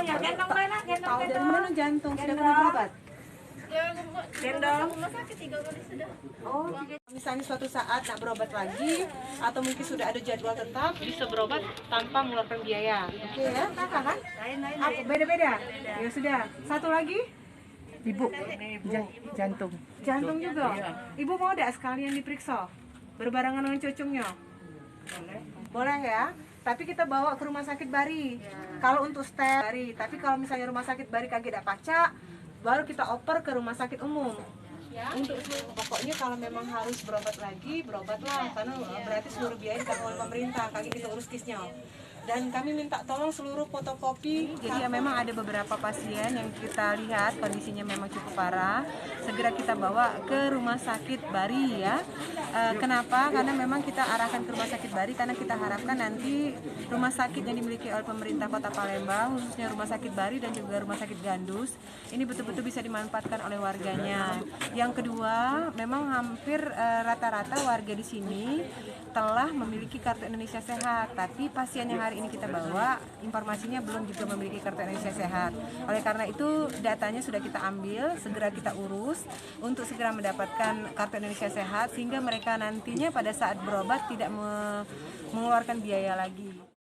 ya, gendong mana? Gendong, Tahu dari mana jantung? Sudah pernah berobat? gendong. Rumah sakit 3 kali sudah. Oh, misalnya suatu saat nak berobat lagi atau mungkin sudah ada jadwal tetap, bisa berobat tanpa mengeluarkan biaya. Oke ya, kakak kan? Apa beda-beda? Ya sudah. Satu lagi? Ibu, jantung. Jantung juga. Ibu mau tidak sekalian diperiksa berbarengan dengan cucungnya? Boleh ya. Tapi kita bawa ke rumah sakit Bari. Kalau untuk stent Bari. Tapi kalau misalnya rumah sakit Bari kagak ada pacak, baru kita oper ke rumah sakit umum. Untuk pokoknya kalau memang harus berobat lagi, berobatlah karena berarti seluruh biaya ditanggung oleh pemerintah, kaki kita urus kisnya. Dan kami minta tolong seluruh fotokopi. Jadi ya memang ada beberapa pasien yang kita lihat kondisinya memang cukup parah. Segera kita bawa ke rumah sakit Bari ya. Kenapa? Karena memang kita arahkan ke rumah sakit Bari karena kita harapkan nanti rumah sakit yang dimiliki oleh pemerintah Kota Palembang, khususnya rumah sakit Bari dan juga rumah sakit Gandus, ini betul-betul bisa dimanfaatkan oleh warganya. Yang kedua, memang hampir rata-rata warga di sini telah memiliki kartu Indonesia Sehat, tapi pasien yang hari ini kita bawa informasinya belum juga memiliki kartu Indonesia Sehat. Oleh karena itu datanya sudah kita ambil, segera kita urus untuk segera mendapatkan kartu Indonesia Sehat sehingga mereka nantinya pada saat berobat tidak mengeluarkan biaya lagi.